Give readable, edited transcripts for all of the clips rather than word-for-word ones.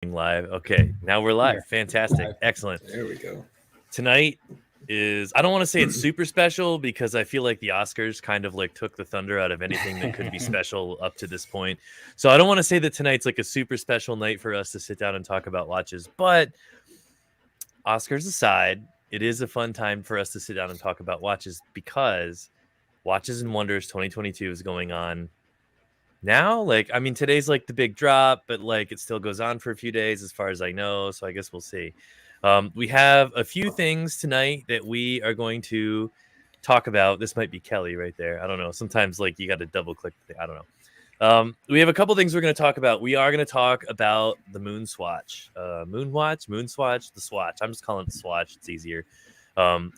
Live. Okay, now we're live. Here. Fantastic. Excellent. There we go. Tonight is, I don't want to say it's super special because I feel like the Oscars kind of like took the thunder out of anything that could be special up to this point. So I don't want to say that tonight's like a super special night for us to sit down and talk about watches, but Oscars aside, it is a fun time for us to sit down and talk about watches because Watches and Wonders 2022 is going on now. Like, I mean, today's like the big drop, but like it still goes on for a few days as far as I know, so I guess we'll see. We have a few things tonight that we are going to talk about. This might be Kelly right there. I don't know. Sometimes like you got to double click the thing. I don't know. We have a couple things we're going to talk about. We are going to talk about the Moon Swatch, Moon Swatch, the Swatch. I'm just calling it the Swatch. It's easier.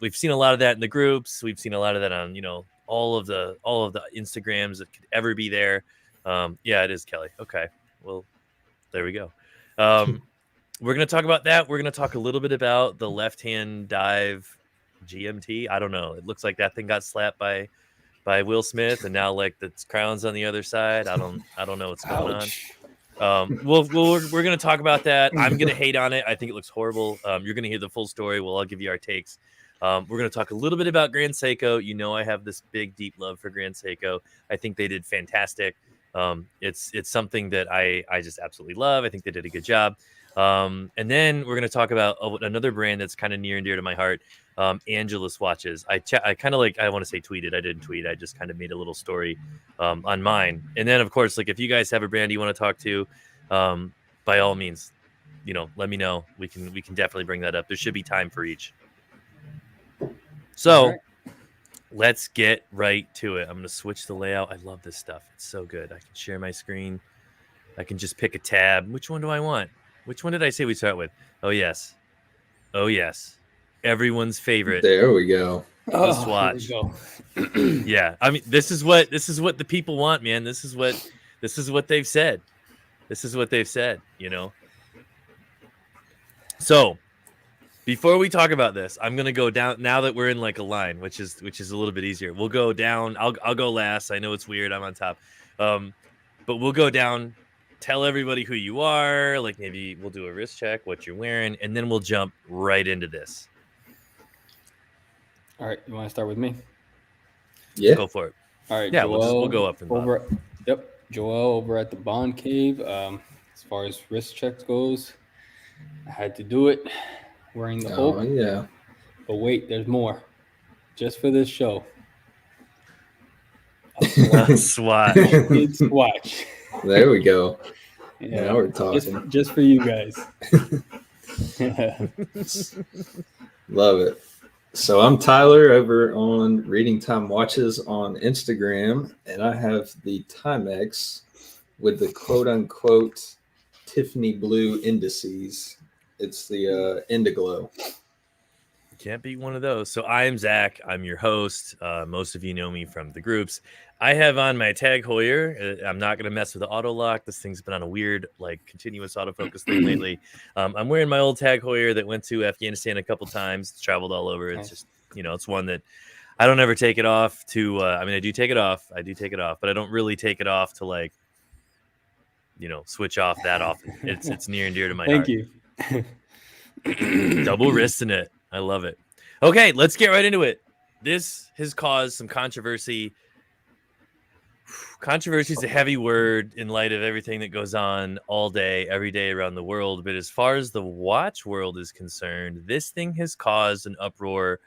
We've seen a lot of that in the groups. We've seen a lot of that on, all of the Instagrams that could ever be there. Yeah, it is Kelly. Okay. Well, there we go. We're going to talk about that. We're going to talk a little bit about the left-hand dive GMT. I don't know. It looks like that thing got slapped by Will Smith, and now like the crown's on the other side. I don't know what's going on. We're going to talk about that. I'm going to hate on it. I think it looks horrible. You're going to hear the full story. We'll all give you our takes. We're going to talk a little bit about Grand Seiko. I have this big, deep love for Grand Seiko. I think they did fantastic. It's something that I just absolutely love. I think they did a good job. And then we're going to talk about another brand that's kind of near and dear to my heart, Angelus watches. I kind of I want to say tweeted. I didn't tweet. I just kind of made a little story on mine. And then, of course, like if you guys have a brand you want to talk to, by all means, let me know. We can definitely bring that up. There should be time for each. So let's get right to it. I'm going to switch the layout. I love this stuff. It's so good. I can share my screen. I can just pick a tab. Which one do I want? Which one did I say we start with? Oh, yes. Everyone's favorite. There we go. The Swatch. Yeah. I mean, this is what the people want, man. This is what they've said. So before we talk about this, I'm gonna go down now that we're in like a line, which is a little bit easier. We'll go down. I'll go last. I know it's weird. I'm on top. But we'll go down. Tell everybody who you are. Like maybe we'll do a wrist check, what you're wearing, and then we'll jump right into this. All right, you want to start with me? Yeah, go for it. All right, yeah, Joel, we'll go up and over. Yep, Joel over at the Bond Cave. As far as wrist checks goes, I had to do it wearing the Hope. Oh yeah. But wait, there's more. Just for this show. Swatch. It's Swatch. There we go. Yeah, now we're talking. Just for you guys. Love it. So I'm Tyler over on Reading Time Watches on Instagram, and I have the Timex with the quote-unquote Tiffany blue indices. It's the Indiglo. Can't beat one of those. So I am Zach. I'm your host. Most of you know me from the groups. I have on my Tag Heuer. I'm not going to mess with the auto lock. This thing's been on a weird, continuous autofocus thing lately. I'm wearing my old Tag Heuer that went to Afghanistan a couple times. It's traveled all over. It's just, it's one that I don't ever take it off to. I do take it off. But I don't really take it off to switch off that often. It's near and dear to my heart. Thank you. Double wristing it. I love it. Okay, let's get right into it. This has caused some controversy. Controversy is a heavy word in light of everything that goes on all day, every day around the world. But as far as the watch world is concerned, this thing has caused an uproar,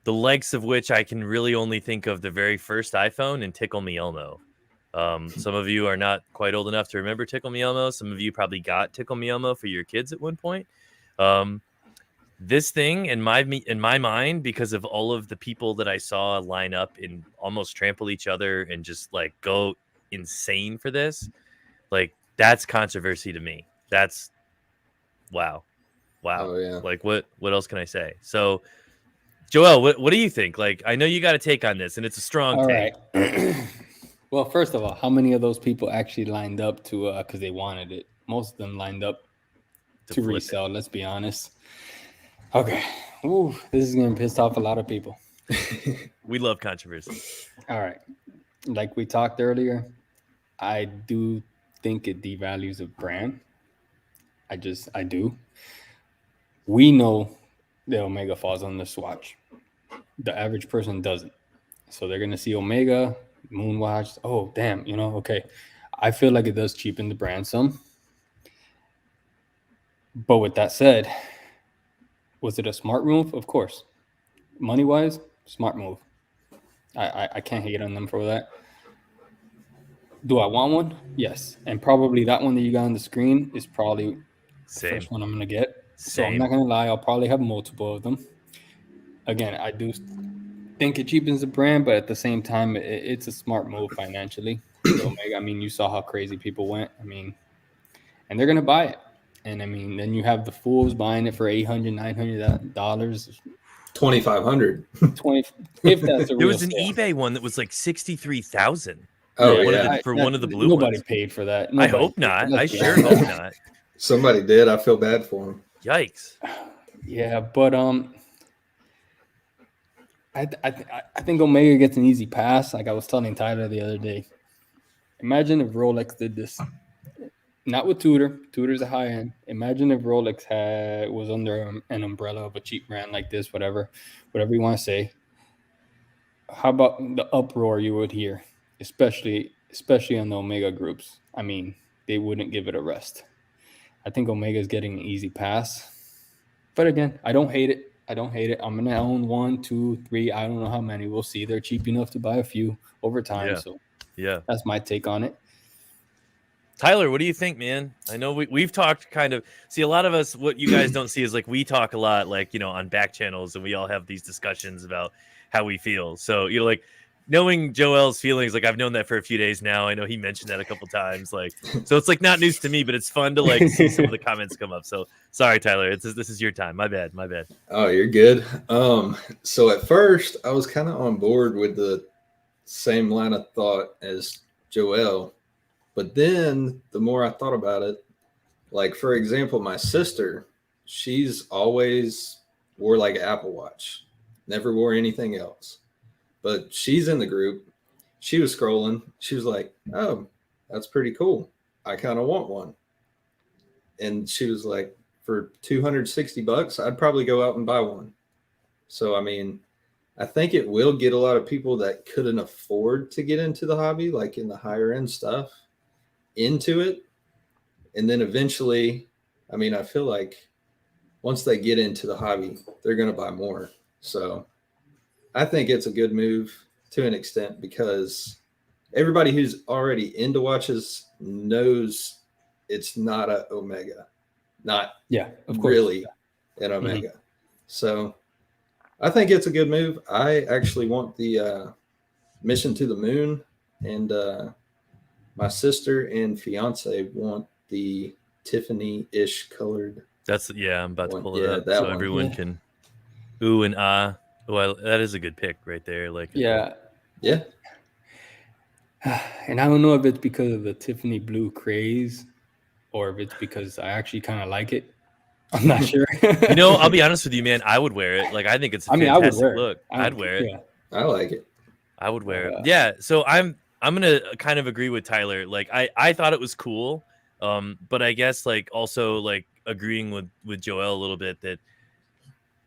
the likes of which I can really only think of the very first iPhone and Tickle Me Elmo. Some of you are not quite old enough to remember Tickle Me Elmo. Some of you probably got Tickle Me Elmo for your kids at one point. This thing in my mind, because of all of the people that I saw line up and almost trample each other and just go insane for this, that's controversy to me. That's wow. Oh, yeah. What else can I say? So Joel, what do you think? I know you got a take on this and it's a strong take. Right. Well, first of all, how many of those people actually lined up to because they wanted it? Most of them lined up to resell, let's be honest. Okay. Ooh, this is going to piss off a lot of people. We love controversy. All right. Like we talked earlier, I do think it devalues a brand. I do. We know the Omega falls on the Swatch. The average person doesn't. So they're gonna see Omega, Moonwatch. Oh, damn, okay. I feel like it does cheapen the brand some. But with that said, was it a smart move? Of course. Money-wise, smart move. I can't hate on them for that. Do I want one? Yes. And probably that one that you got on the screen is probably the first one I'm going to get. So I'm not going to lie. I'll probably have multiple of them. Again, I do think it cheapens the brand, but at the same time, it's a smart move financially. So Omega, I mean, you saw how crazy people went. I mean, and they're going to buy it. And I mean, then you have the fools buying it for $800, $900, $2,500. 20. If that's a real there was an sale. eBay one that was like 63,000. Oh, Yeah, yeah. One of the blue nobody ones. paid for that. I hope not. I sure hope not. Somebody did. I feel bad for him. Yikes. Yeah, but I think Omega gets an easy pass. Like I was telling Tyler the other day. Imagine if Rolex did this. Not with Tudor. Tudor's a high end. Imagine if Rolex was under an umbrella of a cheap brand like this, whatever you want to say. How about the uproar you would hear, especially on the Omega groups? I mean, they wouldn't give it a rest. I think Omega is getting an easy pass. But again, I don't hate it. I'm going to own 1, 2, 3. I don't know how many. We'll see. They're cheap enough to buy a few over time. Yeah. So yeah, that's my take on it. Tyler, what do you think, man? I know we've talked kind of, see, a lot of us, what you guys don't see is like we talk a lot, like, on back channels, and we all have these discussions about how we feel. So, like knowing Joel's feelings, like I've known that for a few days now. I know he mentioned that a couple times, like, so it's like not news to me, but it's fun to like see some of the comments come up. So sorry, Tyler, this is your time. My bad. Oh, you're good. So at first I was kind of on board with the same line of thought as Joel. But then the more I thought about it, like, for example, my sister, she's always wore like an Apple Watch, never wore anything else. But she's in the group. She was scrolling. She was like, oh, that's pretty cool. I kind of want one. And she was like, for $260, I'd probably go out and buy one. So, I mean, I think it will get a lot of people that couldn't afford to get into the hobby, like in the higher end stuff, into it. And then eventually, I mean, I feel like once they get into the hobby, they're going to buy more. So I think it's a good move to an extent, because everybody who's already into watches knows it's not a Omega, not of course. really an Omega. Mm-hmm. So I think it's a good move. I actually want the Mission to the Moon, and my sister and fiance want the Tiffany-ish colored. I'm about to pull it up that so one. Everyone can ooh and ah. Well, that is a good pick right there. Like, yeah. And I don't know if it's because of the Tiffany blue craze or if it's because I actually kind of like it. I'm not sure. I'll be honest with you, man. I would wear it. Like, I think it's a fantastic look. I'd wear it. Yeah. I like it. I would wear it. Yeah. So I'm gonna kind of agree with Tyler. Like, I thought it was cool. But I guess like also like agreeing with Joel a little bit that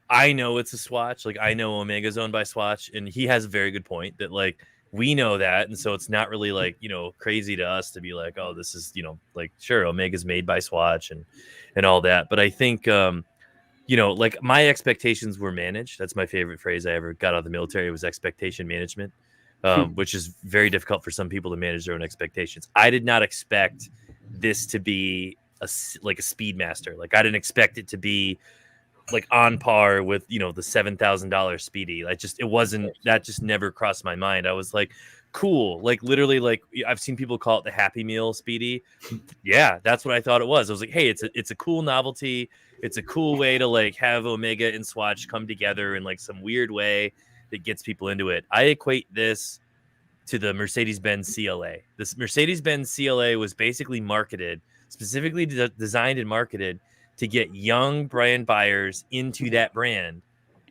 I know it's a Swatch. Like, I know Omega's owned by Swatch, and he has a very good point that like we know that, and so it's not really like crazy to us to be like, oh, this is like, sure, Omega's made by Swatch and all that. But I think like my expectations were managed. That's my favorite phrase I ever got out of the military, was expectation management, which is very difficult for some people to manage their own expectations. I did not expect this to be a Speedmaster. Like, I didn't expect it to be like on par with the $7,000 Speedy. It wasn't, that just never crossed my mind. I was like, cool, like literally, like I've seen people call it the Happy Meal Speedy. Yeah, that's what I thought it was. I was like, hey, it's a cool novelty. It's a cool way to like have Omega and Swatch come together in like some weird way that gets people into it. I equate this to the Mercedes-Benz CLA. This Mercedes-Benz CLA was basically marketed, specifically designed and marketed to get young brand buyers into that brand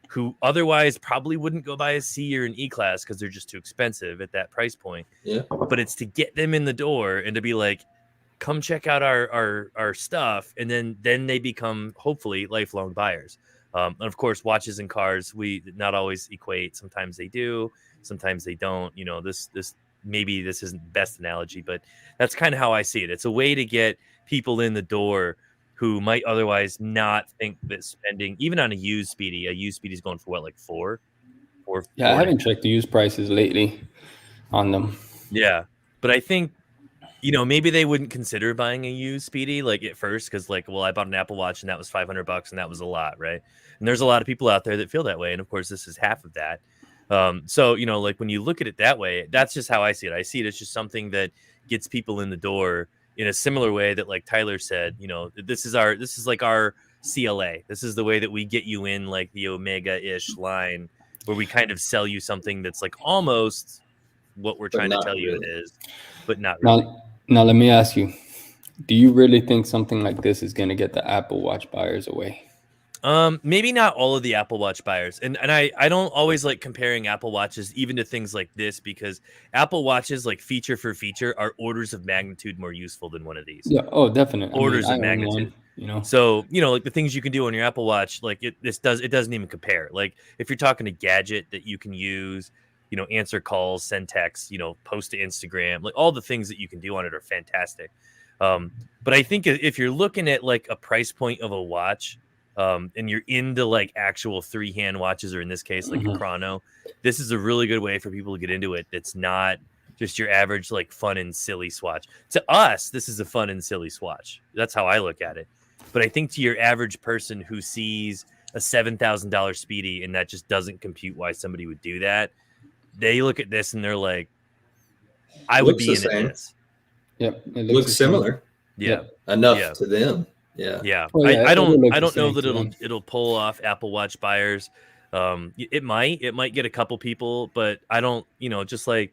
who otherwise probably wouldn't go buy a C or an E-Class because they're just too expensive at that price point. Yeah. But it's to get them in the door and to be like, come check out our stuff, and then they become hopefully lifelong buyers. And of course, watches and cars, we not always equate. Sometimes they do, sometimes they don't. You know, this maybe this isn't the best analogy, but that's kind of how I see it. It's a way to get people in the door who might otherwise not think that spending even on a used Speedy is going for what, like four. Yeah, I haven't checked the used prices lately on them. Yeah, but I think, you know, maybe they wouldn't consider buying a used Speedy like at first because, like, well, I bought an Apple Watch and that was $500 and that was a lot, right? And there's a lot of people out there that feel that way, and of course, this is half of that. So you know, like when you look at it that way, that's just how I see it. I see it as just something that gets people in the door in a similar way that, like Tyler said, you know, this is like our CLA. This is the way that we get you in, like the Omega-ish line, where we kind of sell you something that's like almost what we're trying to tell you it is, but not really. Now let me ask you, do you really think something like this is going to get the Apple Watch buyers away? Maybe not all of the Apple Watch buyers. And I don't always like comparing Apple Watches even to things like this, because Apple Watches, like feature for feature, are orders of magnitude more useful than one of these. Yeah, oh, definitely. Orders of magnitude. You know, so you know, like the things you can do on your Apple Watch, like it doesn't even compare. Like if you're talking a gadget that you can use, you know, answer calls, send texts, you know, post to Instagram, like all the things that you can do on it are fantastic. But I think if you're looking at like a price point of a watch, and you're into like actual 3-hand watches, or in this case, like a chrono, this is a really good way for people to get into it. It's not just your average like fun and silly Swatch. To us, this is a fun and silly Swatch. That's how I look at it. But I think to your average person who sees a $7,000 Speedy and that just doesn't compute why somebody would do that, they look at this and they're like, I would be into this. Yep, it looks similar. Yeah, enough to them. Yeah. Well, yeah, I don't know same that it'll pull off Apple Watch buyers. It might get a couple people, but I don't, you know, just like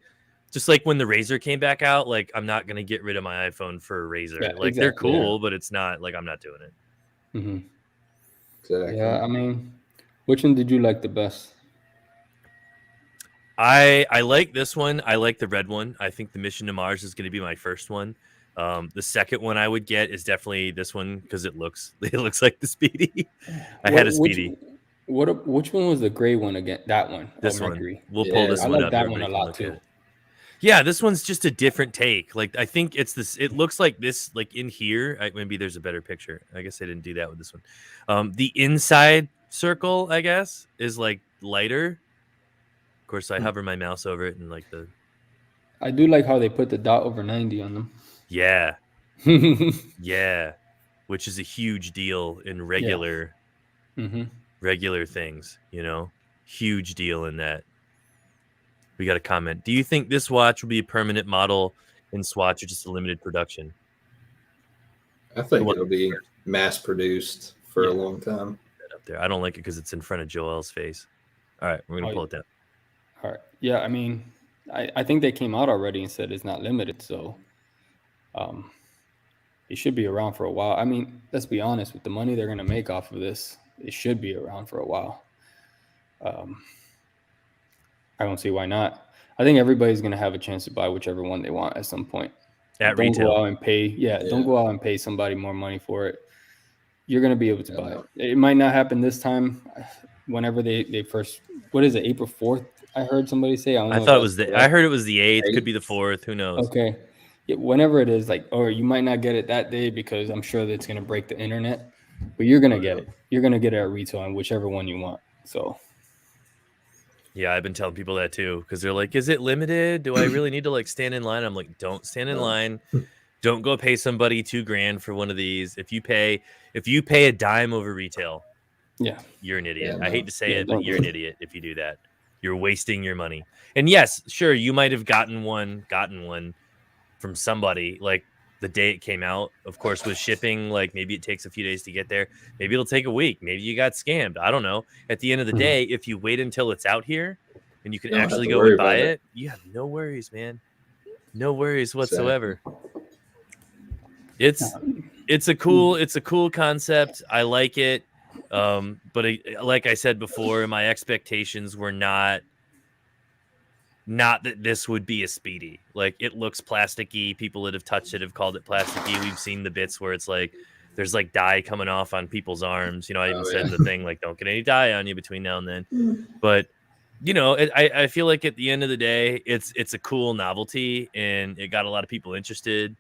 when the Razor came back out, like I'm not gonna get rid of my iPhone for a Razor. Yeah, like exactly, they're cool, but it's not like I'm not doing it. Mm-hmm. Exactly. Yeah, I mean, which one did you like the best? I like this one. I like the red one. I think the Mission to Mars is going to be my first one. The second one I would get is definitely this one because it looks like the Speedy. I had a Speedy. Which one was the gray one again? That one. This Mercury. We'll pull this one like up. That one a lot too. Yeah, this one's just a different take. Like I think it's this. It looks like this. Like in here, maybe there's a better picture. I guess I didn't do that with this one. The inside circle, I guess, is like lighter. Of course, I hover my mouse over it and like the. I do like how they put the dot over 90 on them. Yeah. Yeah, which is a huge deal in regular things, you know. Huge deal in that. We got a comment. Do you think this watch will be a permanent model in Swatch or just a limited production? I think it'll be mass produced for a long time. Up there. I don't like it because it's in front of Joel's face. All right, we're gonna pull it down. All right. Yeah, I mean, I think they came out already and said it's not limited, so it should be around for a while. I mean, let's be honest, with the money they're gonna make off of this, it should be around for a while. I don't see why not. I think everybody's gonna have a chance to buy whichever one they want at some point. At retail. Don't go out and pay. Don't go out and pay somebody more money for it. You're gonna be able to buy it. It might not happen this time. Whenever they first, what is it, April 4th? I heard somebody say. I thought it was I heard it was the 8th. Could be the 4th. Who knows? Okay. Yeah, whenever it is, like, or you might not get it that day because I'm sure that's gonna break the internet. But you're gonna get it. You're gonna get it at retail on whichever one you want. So. Yeah, I've been telling people that too because they're like, "Is it limited? Do I really need to like stand in line?" I'm like, "Don't stand in line. Don't go pay somebody $2,000 for one of these. If you pay a dime over retail, you're an idiot. I hate to say it, but you're an idiot if you do that. You're wasting your money. And yes, sure, you might have gotten one from somebody like the day it came out. Of course, with shipping, like maybe it takes a few days to get there. Maybe it'll take a week. Maybe you got scammed. I don't know. At the end of the day, if you wait until it's out here and you can actually go and buy it, you have no worries, man. No worries whatsoever. It's a cool concept. I like it. But like I said before, my expectations were not not that this would be a Speedy. Like, it looks plasticky. People that have touched it have called it plasticky. We've seen the bits where it's like there's like dye coming off on people's arms. You know, I even said in the thing, like, don't get any dye on you between now and then. But you know, I feel like at the end of the day, it's a cool novelty, and it got a lot of people interested.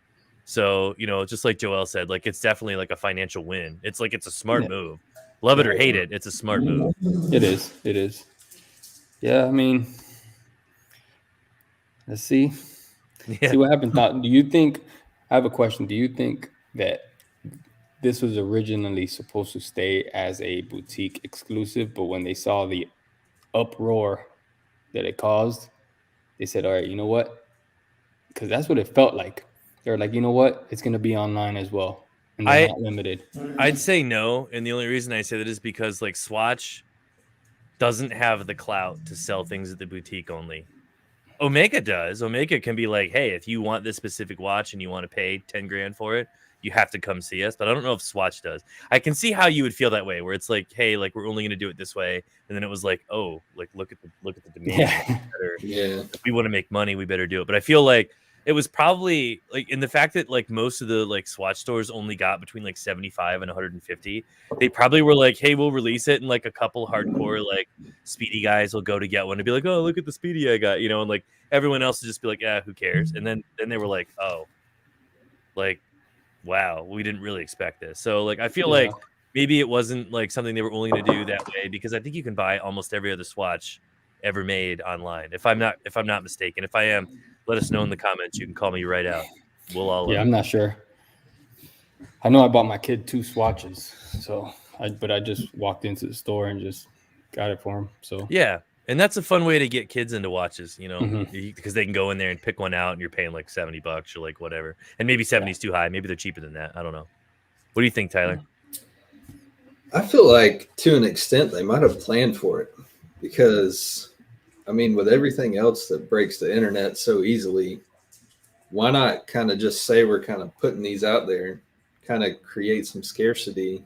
So, you know, just like Joel said, like, it's definitely like a financial win. It's like, it's a smart move. Love it or hate it, it's a smart move. It is. It is. Yeah, I mean, let's see. Yeah. See what happens. Now, do you think? I have a question. Do you think that this was originally supposed to stay as a boutique exclusive, but when they saw the uproar that it caused, they said, "All right, you know what?" Because that's what it felt like. They're like, "You know what? It's going to be online as well, and they're not limited." I'd say no, and the only reason I say that is because like Swatch doesn't have the clout to sell things at the boutique only. Omega does. Omega can be like, hey, if you want this specific watch and you want to pay 10 grand for it, you have to come see us. But I don't know if Swatch does. I can see how you would feel that way, where it's like, hey, like, we're only going to do it this way. And then it was like, oh, like, look at the demand. Yeah. If we want to make money, we better do it. But I feel like it was probably like, in the fact that like most of the like Swatch stores only got between like 75 and 150, they probably were like, hey, we'll release it, and like a couple hardcore like Speedy guys will go to get one and be like, oh, look at the Speedy I got, you know, and like everyone else will just be like, yeah, who cares? And then they were like, oh, like, wow, we didn't really expect this. So like, I feel like maybe it wasn't like something they were only going to do that way, because I think you can buy almost every other Swatch ever made online. If I'm not mistaken. If I am, let us know in the comments. You can call me right out. We'll all. Yeah, I'm not sure. I know I bought my kid 2 Swatches, but I just walked into the store and just got it for him. So yeah, and that's a fun way to get kids into watches, you know, because they can go in there and pick one out, and you're paying like $70 or like whatever, and maybe 70 is too high. Maybe they're cheaper than that. I don't know. What do you think, Tyler? I feel like to an extent they might have planned for it, because I mean, with everything else that breaks the internet so easily, why not kind of just say we're kind of putting these out there, kind of create some scarcity,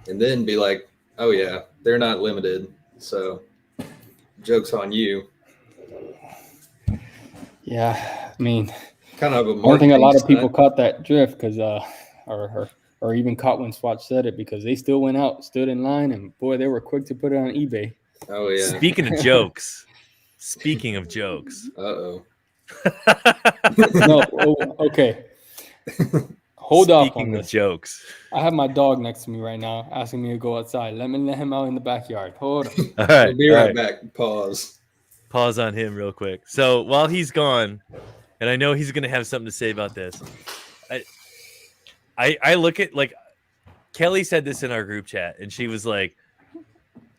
and then be like, oh yeah, they're not limited, so joke's on you. Yeah, I mean, kind of a I don't think a lot of people stunt. caught that drift, because or even caught when Swatch said it, because they still went out, stood in line, and boy, they were quick to put it on eBay. Oh yeah. Speaking of jokes. Uh-oh. No, okay. Hold off on this. Speaking of jokes. I have my dog next to me right now asking me to go outside. Let him out in the backyard. Hold on. All right. We'll be right back. Pause on him real quick. So while he's gone, and I know he's going to have something to say about this, I look at, like, Kelly said this in our group chat, and she was like,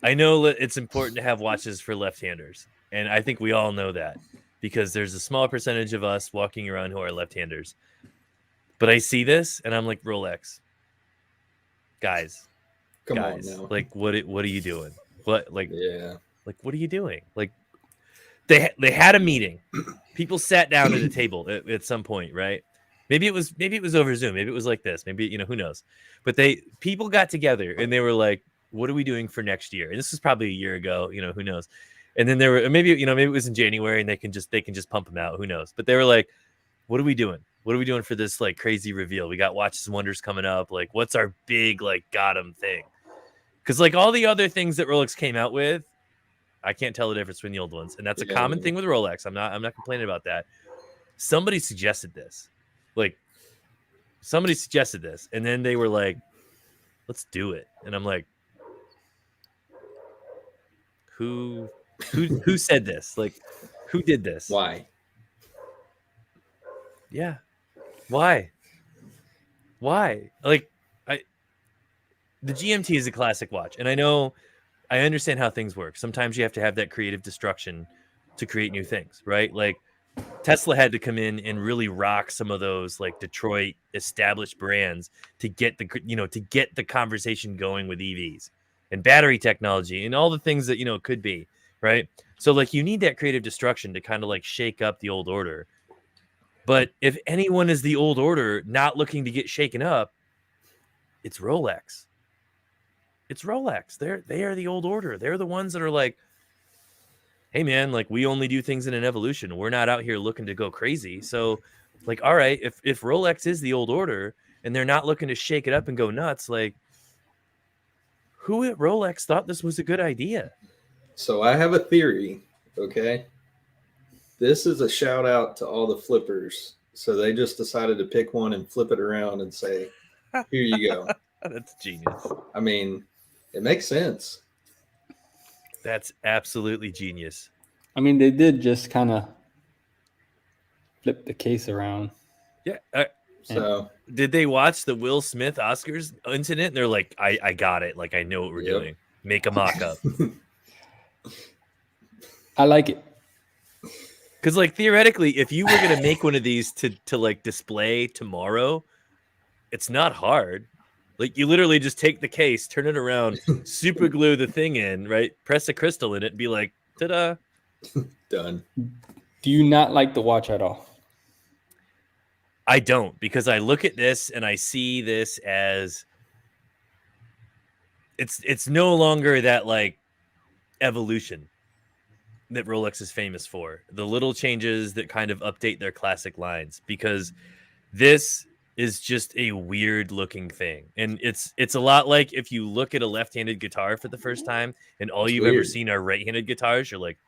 I know it's important to have watches for left-handers. And I think we all know that, because there's a small percentage of us walking around who are left-handers. But I see this and I'm like, Rolex, guys, Come on now. like, what are you doing? What, like, yeah, like, what are you doing? Like, they had a meeting. People sat down at a table at some point, right? Maybe it was over Zoom. Maybe it was like this. Maybe, you know, who knows? But people got together and they were like, what are we doing for next year? And this was probably a year ago, you know, who knows? And then maybe it was in January, and they can just pump them out. Who knows? But they were like, what are we doing? What are we doing for this like crazy reveal? We got Watches and Wonders coming up. Like, what's our big like got 'em thing? Because like all the other things that Rolex came out with, I can't tell the difference between the old ones, and that's a common thing with Rolex. I'm not complaining about that. Somebody suggested this, and then they were like, let's do it. And I'm like, who said this? Like, who did this? Why? Yeah. Why? Like, the GMT is a classic watch, and I understand how things work. Sometimes you have to have that creative destruction to create new things, right? Like, Tesla had to come in and really rock some of those like Detroit established brands to get the conversation going with EVs and battery technology and all the things that, you know, could be, right? So like, you need that creative destruction to kind of like shake up the old order. But if anyone is the old order not looking to get shaken up, it's Rolex. They are the old order. They're the ones that are like, hey man, like we only do things in an evolution. We're not out here looking to go crazy. So like, all right, if Rolex is the old order and they're not looking to shake it up and go nuts, like who at Rolex thought this was a good idea? So I have a theory, okay? This is a shout out to all the flippers. So they just decided to pick one and flip it around and say, here you go. That's genius. I mean, it makes sense. That's absolutely genius. I mean, they did just kind of flip the case around. Yeah. So Did they watch the Will Smith Oscars incident? And they're like, I got it. Like, I know what we're doing. Make a mock-up. I like it. Because, like, theoretically, if you were going to make one of these to like display tomorrow, it's not hard. Like, you literally just take the case, turn it around, super glue the thing in, right? Press a crystal in it and be like, ta-da. Done. Do you not like the watch at all? I don't, because I look at this and I see this as it's no longer that like evolution that Rolex is famous for. The little changes that kind of update their classic lines, because this is just a weird looking thing. And it's a lot like if you look at a left-handed guitar for the first time and all you've ever seen are right-handed guitars, you're like,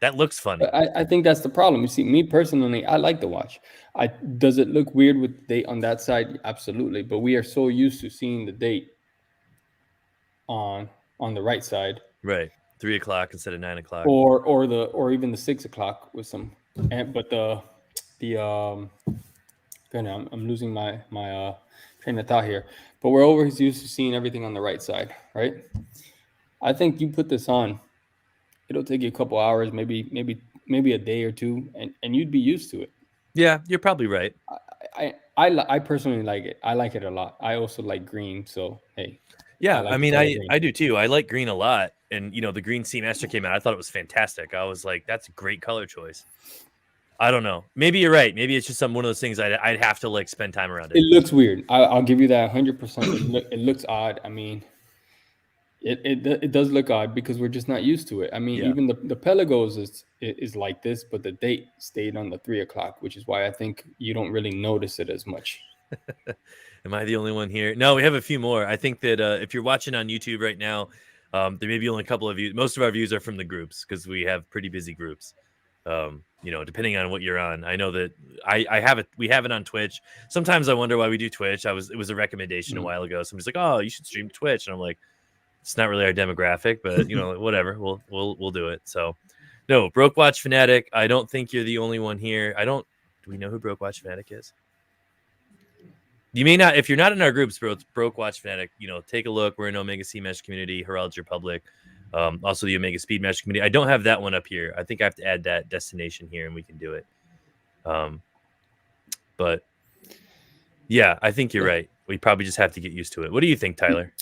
that looks funny. I think that's the problem. You see, me personally, I like the watch. Does it look weird with the date on that side? Absolutely. But we are so used to seeing the date on the right side, Right. 3 o'clock instead of 9 o'clock. or even the 6 o'clock with some. But I'm losing my train of thought here. But we're always used to seeing everything on the right side, right? I think you put this on, it'll take you a couple hours, maybe a day or two, and you'd be used to it. Yeah, you're probably right. I personally like it. I like it a lot. I also like green, so hey. Yeah, like I mean, the color green. I do too. I like green a lot, and the green Seamaster came out. I thought it was fantastic. I was like, that's a great color choice. I don't know. Maybe you're right. Maybe it's just one of those things I'd have to like spend time around it. It looks weird. I'll give you that 100%. It looks odd. I mean, it does look odd because we're just not used to it. I mean, even the Pelagos is like this, but the date stayed on the 3 o'clock, which is why I think you don't really notice it as much. Am I the only one here? No, we have a few more. I think that if you're watching on YouTube right now, there may be only a couple of views. Most of our views are from the groups because we have pretty busy groups. Depending on what you're on. I know that we have it on Twitch. Sometimes I wonder why we do Twitch. It was a recommendation a while ago. Somebody's like, "Oh, you should stream Twitch," and I'm like, it's not really our demographic, but whatever. We'll do it. So, no, Broke Watch Fanatic. I don't think you're the only one here. Do we know who Broke Watch Fanatic is? You may not, if you're not in our groups, Broke Watch Fanatic, take a look. We're in Omega Seamaster community, Herald's Republic, also the Omega Speedmaster community. I don't have that one up here. I think I have to add that destination here and we can do it. But yeah, I think you're right. We probably just have to get used to it. What do you think, Tyler?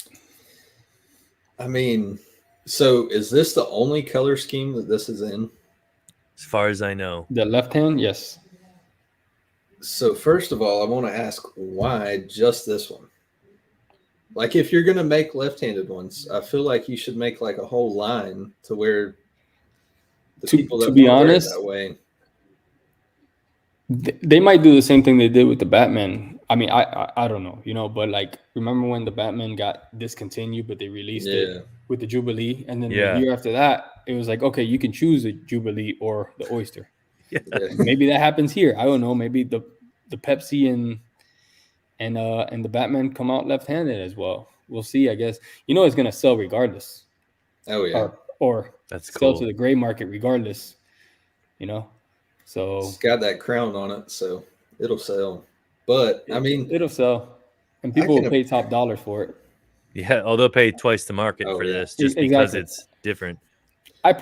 I mean, so is this the only color scheme that this is in? As far as I know. The left hand, yes. So first of all, I want to ask why just this one? Like if you're going to make left-handed ones, I feel like you should make like a whole line to where the people that to be honest, that way. They might do the same thing they did with the Batman. I mean, I don't know, but like remember when the Batman got discontinued, but they released it with the Jubilee, and then the year after that, it was like, okay, you can choose the Jubilee or the Oyster. Yeah. Maybe that happens here. I don't know. Maybe the Pepsi and the Batman come out left-handed as well. We'll see. I guess it's gonna sell regardless. Oh yeah. Or that's sell cool. to the gray market regardless. So it's got that crown on it, so it'll sell. But I mean, it'll sell, and people will pay top dollar for it. Yeah, they'll pay twice the market for this just because it's different. I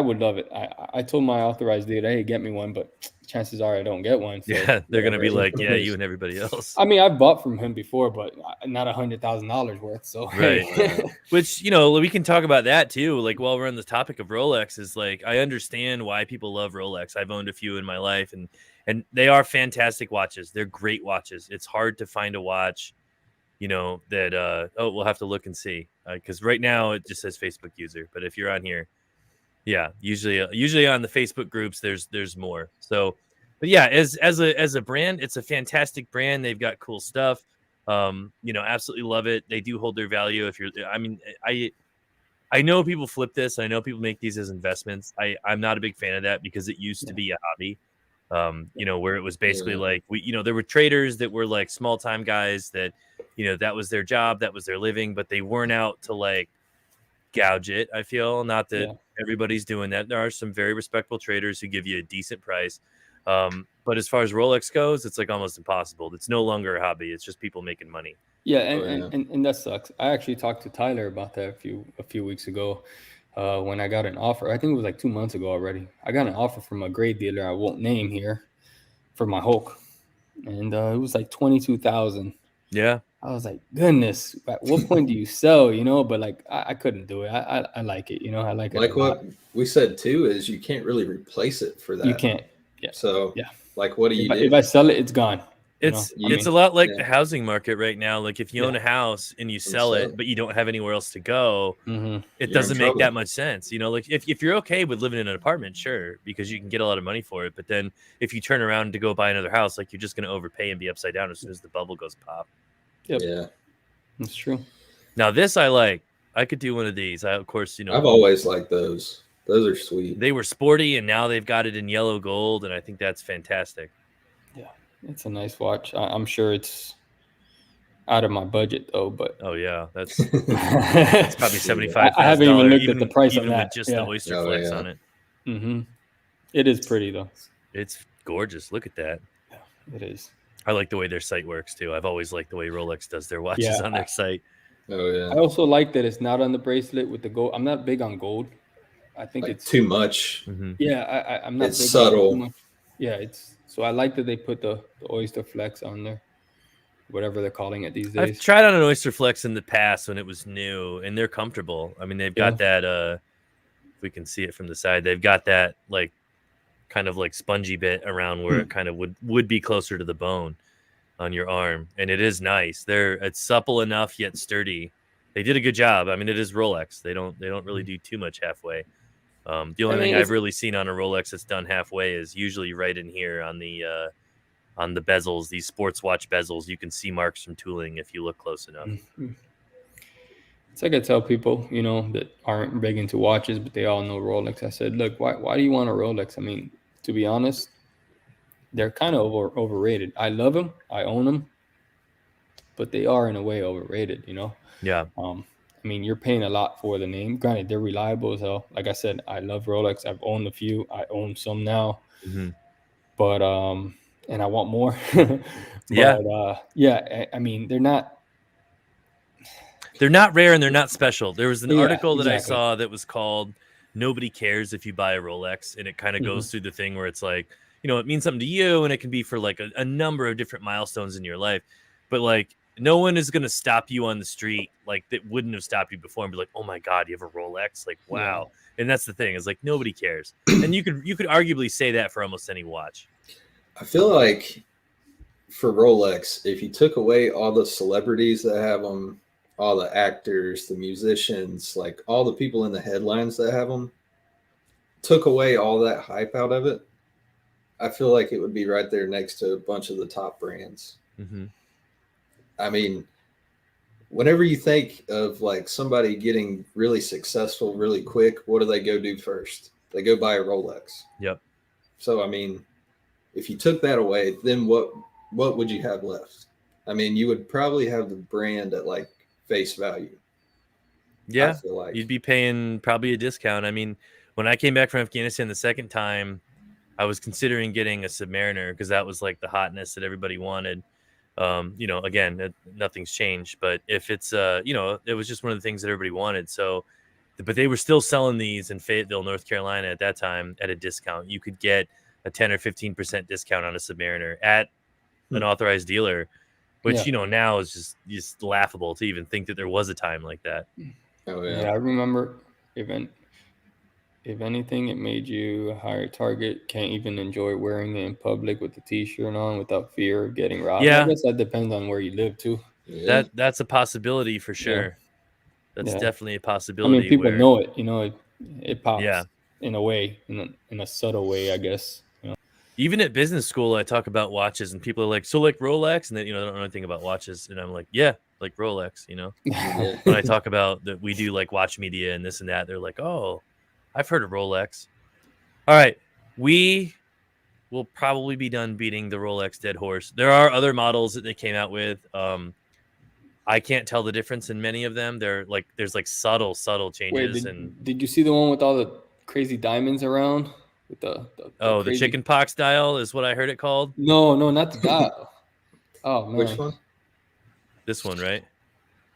would love it. I told my authorized dealer, hey, get me one, but chances are I don't get one. So yeah, they're going to be like, yeah, you and everybody else. I mean, I've bought from him before, but not $100,000 worth. So, right. Hey. Which, we can talk about that too. Like, while we're on the topic of Rolex, is like, I understand why people love Rolex. I've owned a few in my life, and they are fantastic watches. They're great watches. It's hard to find a watch, that, we'll have to look and see. Because right now it just says Facebook user. But if you're on here, Yeah, usually on the Facebook groups, there's more. So, but yeah, as a brand, it's a fantastic brand. They've got cool stuff. Absolutely love it. They do hold their value. I know people flip this. I know people make these as investments. I'm not a big fan of that because it used to be a hobby. Where it was basically like there were traders that were like small time guys that, that was their job, that was their living, but they weren't out to like gouge it. I feel not that everybody's doing that. There are some very respectable traders who give you a decent price. But as far as Rolex goes, it's like almost impossible. It's no longer a hobby. It's just people making money. Yeah, and that sucks. I actually talked to Tyler about that a few weeks ago when I got an offer. I think it was like 2 months ago already. I got an offer from a great dealer I won't name here for my Hulk, and it was like 22,000. Yeah, I was like, goodness, at what point do you sell? But like I couldn't do it. I like it. I like it. Like what we said too is you can't really replace it for that. You can't. Yeah. So like, what do you do? If I sell it, it's gone. It's a lot like the housing market right now. Like if you own a house and you sell it, but you don't have anywhere else to go, it doesn't make that much sense. Like if you're okay with living in an apartment, sure, because you can get a lot of money for it. But then if you turn around to go buy another house, like you're just going to overpay and be upside down as soon as the bubble goes pop. Yep. Yeah, that's true. Now this I like. I could do one of these. Of course, I've always liked those. Those are sweet. They were sporty, and now they've got it in yellow gold, and I think that's fantastic. Yeah, it's a nice watch. I'm sure it's out of my budget though, but oh yeah, that's it's probably $75,000. I haven't even looked at the price even on that. With just the oyster flex on it. Mm-hmm. It is pretty though. It's gorgeous. Look at that. Yeah, it is. I like the way their site works too. I've always liked the way Rolex does their watches on their site. Oh yeah. I also like that it's not on the bracelet with the gold. I'm not big on gold. I think like it's too much. Mm-hmm. Yeah, I'm not. It's subtle. Too much. Yeah, it's so I like that they put the oyster flex on there, whatever they're calling it these days. I've tried on an oyster flex in the past when it was new, and they're comfortable. I mean, they've got that. If we can see it from the side, they've got that like kind of like spongy bit around where it kind of would be closer to the bone on your arm, and it is nice. It's supple enough yet sturdy. They did a good job. I mean, it is Rolex. They don't really do too much halfway. The only thing I've really seen on a Rolex that's done halfway is usually right in here on the bezels, these sports watch bezels. You can see marks from tooling if you look close enough. Mm-hmm. It's like I tell people, that aren't big into watches, but they all know Rolex. I said, look, why do you want a Rolex? I mean, to be honest, they're kind of overrated. I love them. I own them. But they are in a way overrated, Yeah. I mean, you're paying a lot for the name. Granted, they're reliable as hell. Like I said, I love Rolex. I've owned a few. I own some now. Mm-hmm. But and I want more. I mean, they're not rare and they're not special. There was an article that I saw that was called "Nobody Cares If You Buy a Rolex," and it kind of goes through the thing where it's like, it means something to you, and it can be for like a number of different milestones in your life, but like no one is going to stop you on the street like that wouldn't have stopped you before and be like, oh my God, you have a Rolex? Like, wow. Yeah. And that's the thing, is like nobody cares. And you could arguably say that for almost any watch. I feel like for Rolex, if you took away all the celebrities that have them, all the actors, the musicians, like all the people in the headlines that have them, took away all that hype out of it, I feel like it would be right there next to a bunch of the top brands. Mm-hmm. I mean, whenever you think of like somebody getting really successful really quick, what do they go do first? They go buy a Rolex. Yep. So, I mean, if you took that away, then what would you have left? I mean, you would probably have the brand at like face value. Yeah. I feel like you'd be paying probably a discount. I mean, when I came back from Afghanistan the second time, I was considering getting a Submariner because that was like the hotness that everybody wanted. Again, nothing's changed, but if it's, it was just one of the things that everybody wanted. So, but they were still selling these in Fayetteville, North Carolina at that time at a discount. You could get a 10 or 15% discount on a Submariner at an authorized dealer, which, now is just laughable to even think that there was a time like that. Oh yeah. Yeah, I remember if anything, it made you a higher target. Can't even enjoy wearing it in public with the t-shirt on without fear of getting robbed. Yeah. I guess that depends on where you live too. Yeah. That's a possibility for sure. Yeah. That's definitely a possibility. I mean, people know it. It pops. Yeah. in a way, in a subtle way, I guess. Even at business school, I talk about watches, and people are like, "So like Rolex," and then they don't know anything about watches, and I'm like, "Yeah, like Rolex." Yeah. When I talk about that, we do like watch media and this and that, they're like, "Oh, I've heard of Rolex." All right, we will probably be done beating the Rolex dead horse. There are other models that they came out with. I can't tell the difference in many of them. There's like subtle Wait, changes, and did you see the one with all the crazy diamonds around with the the crazy? chicken pox dial is what I heard it called. No, not the dial. Oh man, Which one? This one, right?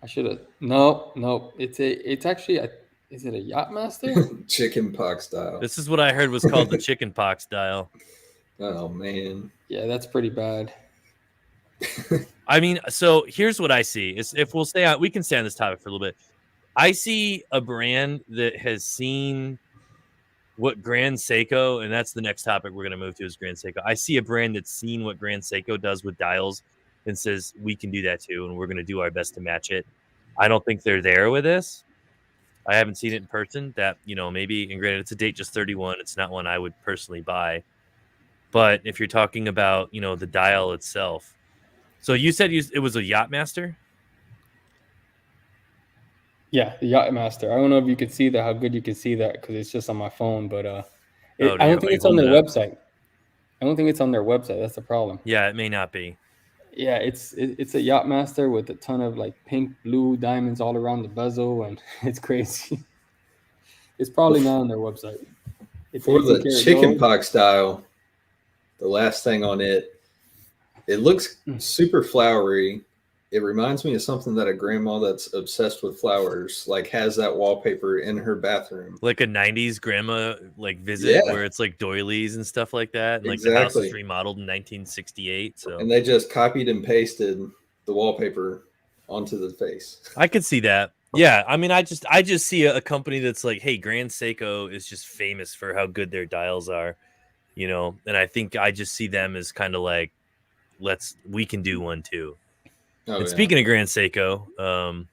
I should have. No. It's actually is it a Yachtmaster? Chicken pox style. This is what I heard was called the chicken pox dial. Oh man. Yeah, that's pretty bad. I mean, so here's what I see is if we'll stay on, we can stay on this topic for a little bit. I see a brand that has seen what Grand Seiko, and that's the next topic we're going to move to is Grand Seiko. I see a brand that's seen what Grand Seiko does with dials and says, we can do that too, and we're going to do our best to match it. I don't think they're there with this. I haven't seen it in person. That, maybe, and granted, it's a date just 31. It's not one I would personally buy. But if you're talking about, the dial itself. So you said it was a Yachtmaster? Yeah, the Yachtmaster. I don't know if you can see that, how good you can see that, because it's just on my phone. But I don't think it's on their website. I don't think it's on their website. That's the problem. Yeah, it may not be. Yeah, it's a Yachtmaster with a ton of like pink, blue diamonds all around the bezel, and it's crazy. It's probably not on their website. For the chicken pox style, the last thing on it, it looks super flowery. It reminds me of something that a grandma that's obsessed with flowers like has that wallpaper in her bathroom, like a 90s grandma visit where it's like doilies and stuff like that, and like the house was remodeled in 1968. So and they just copied and pasted the wallpaper onto the face. I could see that. Yeah, I mean, I just see a company that's like, hey, Grand Seiko is just famous for how good their dials are, and I think I just see them as kind of like, we can do one too. Speaking of Grand Seiko, of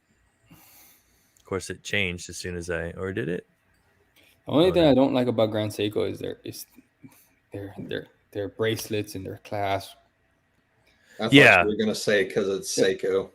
course it changed as soon as or did it? The only thing I don't like about Grand Seiko is their bracelets and their clasp. I thought you were gonna say because it's Seiko.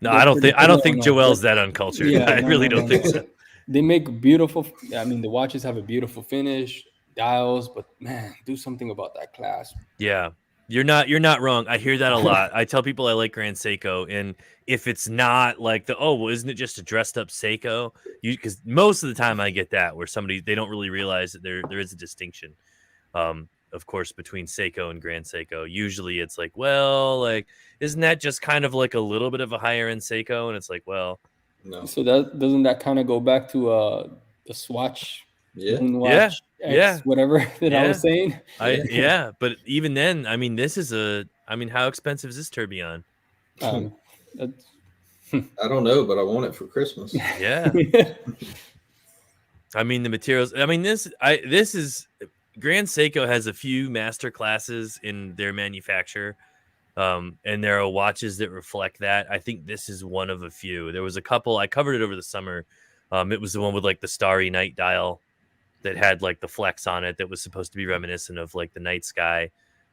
No, I don't think Joel's that uncultured. Yeah, I really don't think so. They make beautiful. I mean, the watches have a beautiful finish, dials, but man, do something about that clasp. Yeah. You're not wrong. I hear that a lot. I tell people I like Grand Seiko, and if it's not like isn't it just a dressed up Seiko? Because most of the time I get that where they don't really realize that there is a distinction, of course, between Seiko and Grand Seiko. Usually it's like, well, like isn't that just kind of like a little bit of a higher end Seiko? And it's like, well, no. So doesn't that kind of go back to the Swatch? Whatever that I was saying. But even then, I mean, how expensive is this tourbillon? I don't know, but I want it for Christmas. Yeah. I mean, the materials. I mean, this is Grand Seiko has a few master classes in their manufacture, and there are watches that reflect that. I think this is one of a few. There was a couple. I covered it over the summer. It was the one with like the Starry Night dial that had like the flex on it that was supposed to be reminiscent of like the night sky.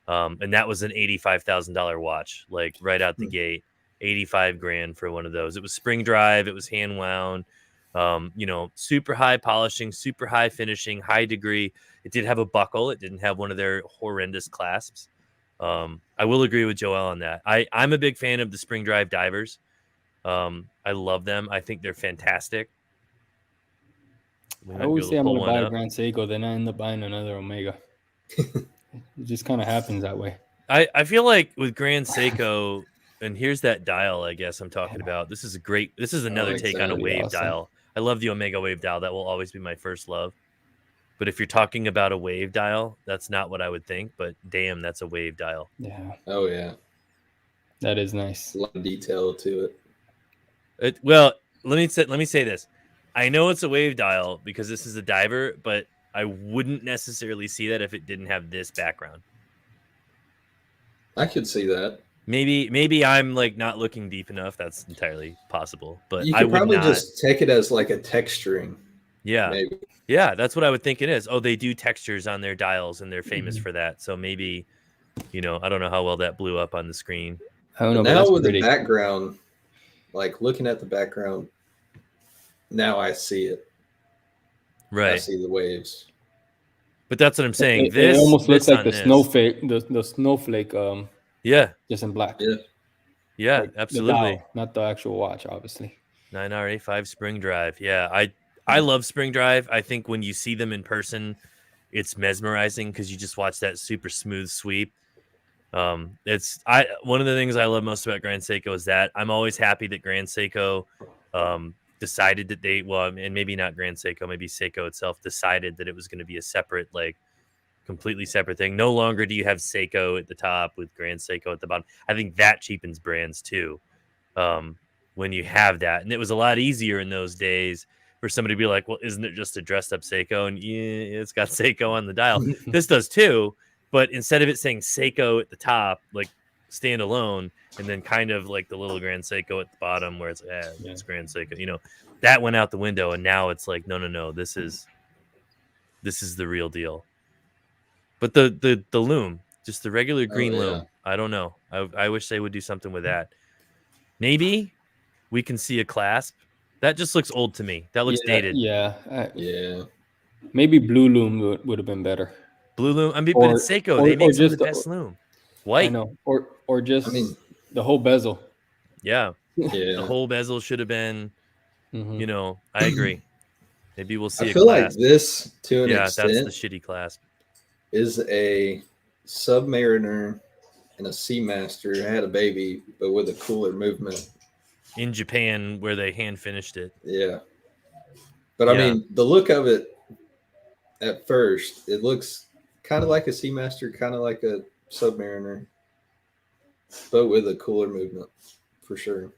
And that was an $85,000 watch, like right out the gate, 85 grand for one of those. It was spring drive. It was hand wound, super high polishing, super high finishing, high degree. It did have a buckle. It didn't have one of their horrendous clasps. I will agree with Joel on that. I'm a big fan of the spring drive divers. I love them. I think they're fantastic. I always say I'm going to buy a Grand Seiko, then I end up buying another Omega. It just kind of happens that way. I feel like with Grand Seiko, and here's that dial, I guess I'm talking about. This is another take on a wave dial. I love the Omega wave dial. That will always be my first love. But if you're talking about a wave dial, that's not what I would think. But damn, that's a wave dial. Yeah. Oh, yeah. That is nice. A lot of detail to it. Well, let me say this. I know it's a wave dial because this is a diver, but I wouldn't necessarily see that if it didn't have this background. I could see that. Maybe I'm like not looking deep enough. That's entirely possible. But you I could would probably not just take it as like a texturing. Yeah. Maybe. Yeah, that's what I would think it is. Oh, they do textures on their dials, and they're famous Mhm. for that. So maybe, I don't know how well that blew up on the screen. I don't But know, but now that's with the pretty. background, like looking at the background, now I see it. I Right. see the waves. But that's what I'm saying. It almost looks This like on the this. snowflake, the snowflake, Yeah. just in black. Yeah. Yeah, Like the absolutely. dial, not the actual watch, obviously. 9R85 Spring Drive. Yeah, I love Spring Drive. I think when you see them in person, it's mesmerizing because you just watch that super smooth sweep. It's one of the things I love most about Grand Seiko is that I'm always happy that Grand Seiko decided that and maybe not Grand Seiko, maybe Seiko itself decided that it was going to be a separate, like completely separate thing. No longer do you have Seiko at the top with Grand Seiko at the bottom. I think that cheapens brands too. When you have that, and it was a lot easier in those days for somebody to be like, well, isn't it just a dressed up Seiko? And yeah, it's got Seiko on the dial. This does too, but instead of it saying Seiko at the top, like standalone, and then kind of like the little Grand Seiko at the bottom where it's it's Grand Seiko, that went out the window, and now it's like no, this is the real deal. But the loom, just the regular green loom, I don't know. I wish they would do something with that. Maybe we can see a clasp. That just looks old to me. That looks dated. Yeah. Maybe blue loom would have been better. Blue loom. I mean, but it's Seiko. They make some of the best loom. White. I know. Or just I mean, the whole bezel. Yeah. Yeah. The whole bezel should have been. I agree. Maybe we'll see. I feel like this, to an extent, that's the shitty clasp. Is a Submariner and a Seamaster had a baby, but with a cooler movement. In Japan, where they hand finished it. Yeah. But I mean, the look of it at first, it looks kind of like a Seamaster, kind of like a Submariner, but with a cooler movement, for sure.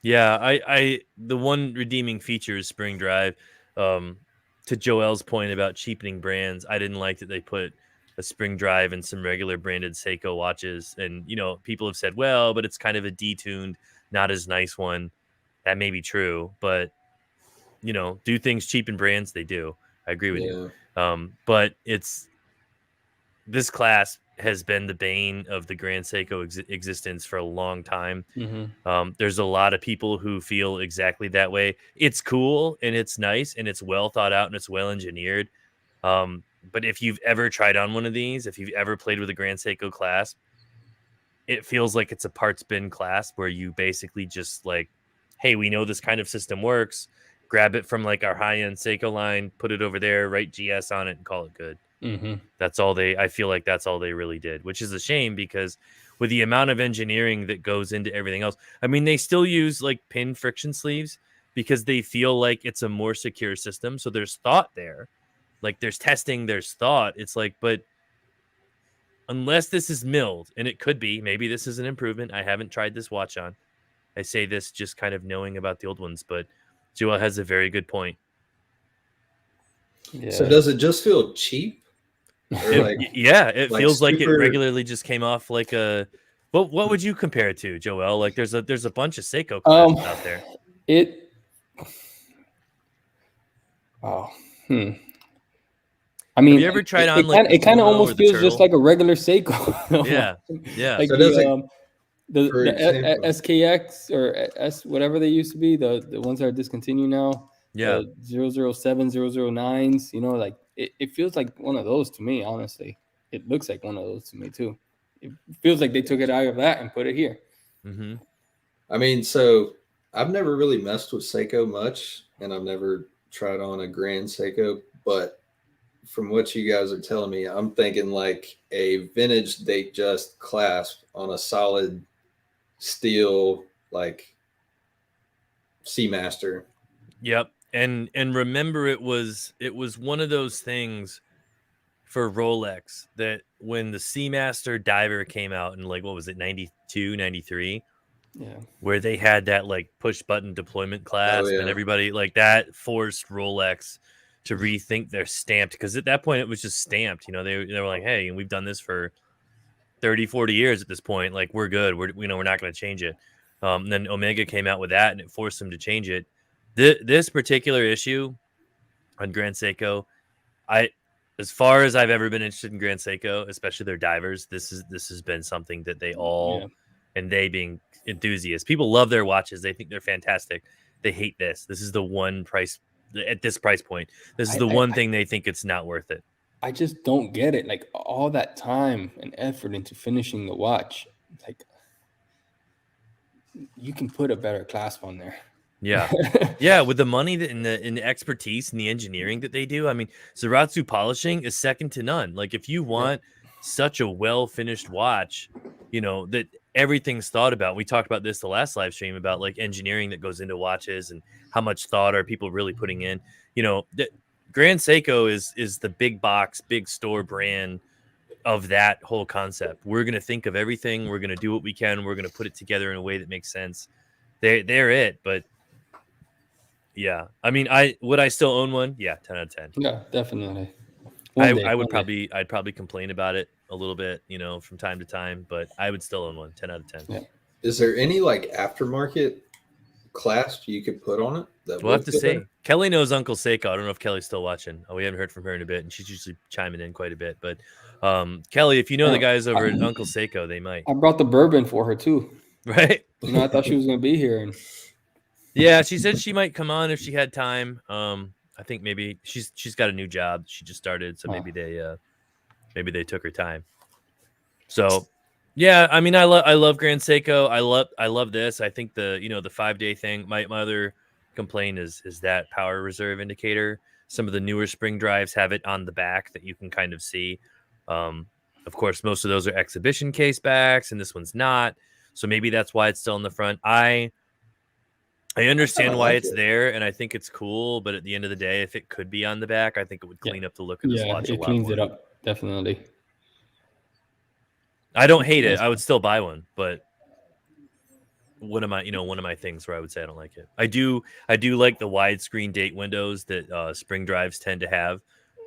Yeah, I the one redeeming feature is Spring Drive. To Joel's point about cheapening brands, I didn't like that they put a Spring Drive and some regular branded Seiko watches. And, people have said, well, but it's kind of a detuned, not as nice one. That may be true, but, do things cheapen brands? They do. I agree with you. But this class has been the bane of the Grand Seiko existence for a long time. There's a lot of people who feel exactly that way. It's cool and it's nice and it's well thought out and it's well engineered. But if you've ever tried on one of these, if you've ever played with a Grand Seiko clasp, it feels like it's a parts bin clasp where you basically just like, hey, we know this kind of system works. Grab it from like our high-end Seiko line, put it over there, write GS on it, and call it good. That's all I feel like that's all they really did, which is a shame because with the amount of engineering that goes into everything else, I mean, they still use like pin friction sleeves because they feel like it's a more secure system. So there's thought there. Like there's testing, there's thought. It's like, but unless this is milled, and it could be, maybe this is an improvement. I haven't tried this watch on. I say this just kind of knowing about the old ones, but Joel has a very good point. Yeah. So does it just feel cheap? It feels like it regularly just came off like a. What would you compare it to, Joel? Like there's a bunch of Seiko clasps out there. I mean, have you ever tried on it kind of almost feels just like a regular Seiko. Yeah. Like so the SKX or S whatever they used to be, the ones that are discontinued now. Yeah. 007, 009s, like it feels like one of those to me, honestly. It looks like one of those to me too. It feels like they took it out of that and put it here. I mean, so I've never really messed with Seiko much, and I've never tried on a Grand Seiko, but from what you guys are telling me, I'm thinking like a vintage date just clasp on a solid steel, like Seamaster. Yep. And remember, it was one of those things for Rolex that when the Seamaster Diver came out in like, what was it, 92, 93? Yeah. Where they had that like push button deployment clasp and everybody like that forced Rolex to rethink their stamped, because at that point it was just stamped. They were like, hey, we've done this for 30, 40 years at this point. Like we're good. We're not going to change it. And then Omega came out with that and it forced them to change it. This particular issue, on Grand Seiko. As far as I've ever been interested in Grand Seiko, especially their divers, this has been something that they all, and they being enthusiasts, people love their watches. They think they're fantastic. They hate this. This is the one price at this price point. This is the one thing they think it's not worth it. I just don't get it. Like all that time and effort into finishing the watch, like you can put a better clasp on there. Yeah. Yeah. With the money and the expertise and the engineering that they do. I mean, Zaratsu polishing is second to none. Like if you want such a well-finished watch, you know, that everything's thought about. We talked about this the last live stream about like engineering that goes into watches and how much thought are people really putting in. You know, Grand Seiko is the big box, big store brand of that whole concept. We're going to think of everything. We're going to do what we can. We're going to put it together in a way that makes sense. They're it. But yeah, I mean, would I still own one? Yeah, 10 out of 10. Yeah, definitely. I'd probably complain about it a little bit, you know, from time to time, but I would still own one. 10 out of 10. Yeah. Is there any like aftermarket clasp you could put on it? We'll have to see. Kelly knows Uncle Seiko. I don't know if Kelly's still watching. We haven't heard from her in a bit, and she's usually chiming in quite a bit. But Kelly, if you know the guys over at Uncle Seiko, they might. I brought the bourbon for her too. Right? You know, I thought she was going to be here. Yeah, she said she might come on if she had time. I think maybe she's got a new job. She just started, so maybe they took her time. So, yeah, I mean, I love Grand Seiko. I love this. I think the 5-day thing. My other complaint is that power reserve indicator. Some of the newer spring drives have it on the back that you can kind of see. Of course, most of those are exhibition case backs, and this one's not. So maybe that's why it's still in the front. I understand why it's there, and I think it's cool. But at the end of the day, if it could be on the back, I think it would clean up the look of this watch a lot more. It cleans it up, definitely. I don't hate it. I would still buy one, but one of my things where I would say I don't like it. I do like the widescreen date windows that spring drives tend to have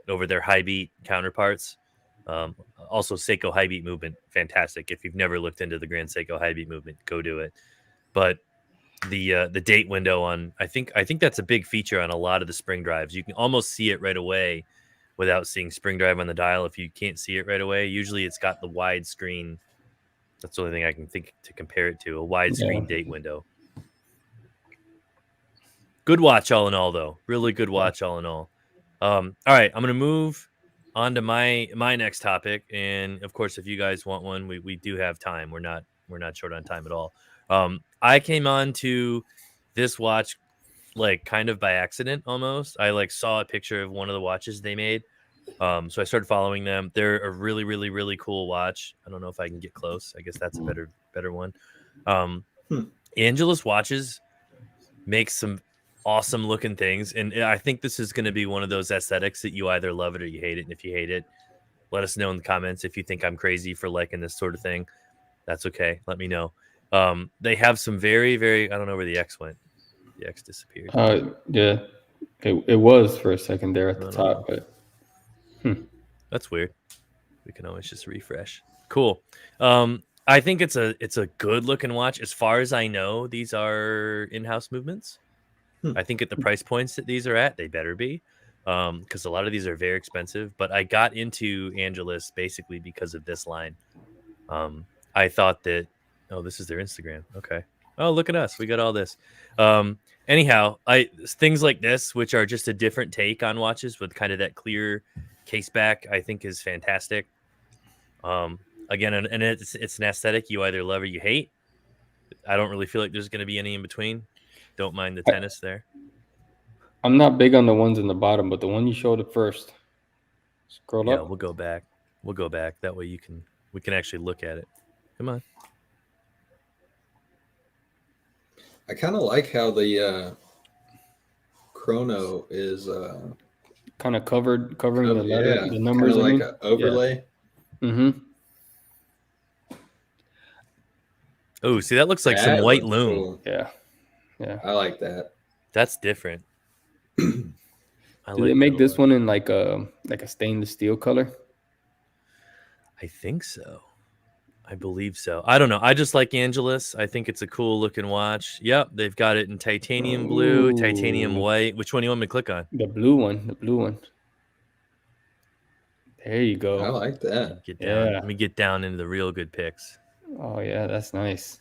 over their high beat counterparts. Also, Seiko high beat movement, fantastic. If you've never looked into the Grand Seiko high beat movement, go do it. But the date window on I think that's a big feature on a lot of the spring drives. You can almost see it right away without seeing spring drive on the dial. If you can't see it right away, usually it's got the wide screen. That's the only thing I can think to compare it to, a wide screen date window. Good watch all in all, though. Really good watch all in all. All right, I'm gonna move on to my next topic, and of course, if you guys want one, we do have time. We're not short on time at all. I came on to this watch like kind of by accident almost. I like saw a picture of one of the watches they made. So I started following them. They're a really, really, really cool watch. I don't know if I can get close. I guess that's a better one. Angelus Watches makes some awesome looking things. And I think this is going to be one of those aesthetics that you either love it or you hate it. And if you hate it, let us know in the comments. If you think I'm crazy for liking this sort of thing, that's okay. Let me know. They have some very, very, I don't know where the X went. The X disappeared. Yeah, it was for a second there at the top, but that's weird. We can always just refresh. Cool. I think it's a good looking watch. As far as I know, these are in-house movements. I think at the price points that these are at, they better be, because a lot of these are very expensive. But I got into Angelus basically because of this line. I thought that, this is their Instagram. Okay. Oh, look at us. We got all this. Anyhow, things like this, which are just a different take on watches with kind of that clear case back, I think is fantastic. Again, and it's an aesthetic you either love or you hate. I don't really feel like there's going to be any in between. Don't mind the tennis there. I'm not big on the ones in the bottom, but the one you showed at first. Scroll up. Yeah, we'll go back. That way we can actually look at it. Come on. I kind of like how the chrono is kind of covering the letter, the numbers. Like an overlay. Yeah. Mm-hmm. Oh, see, that looks like some white loom. Cool. Yeah. I like that. That's different. Did they make this one in like a stainless steel color? I think so. I believe so. I don't know. I just like Angelus. I think it's a cool looking watch. Yep, they've got it in titanium blue, titanium white. Which one do you want me to click on? The blue one. The blue one. There you go. I like that. Get down. Let me get down into the real good picks. Oh yeah, that's nice.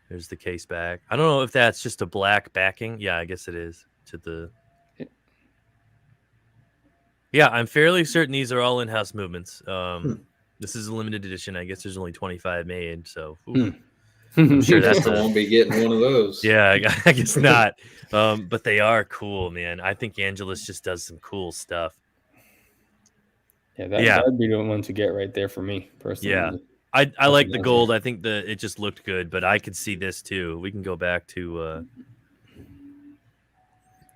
There's the case back. I don't know if that's just a black backing. Yeah, I guess it is. To the. Yeah, I'm fairly certain these are all in-house movements. This is a limited edition. I guess there's only 25 made, so I'm sure I won't be getting one of those. Yeah, I guess not. But they are cool, man. I think Angelus just does some cool stuff. Yeah, that'd be the one to get right there for me personally. Yeah, I like the gold. I think it just looked good, but I could see this too. We can go back to.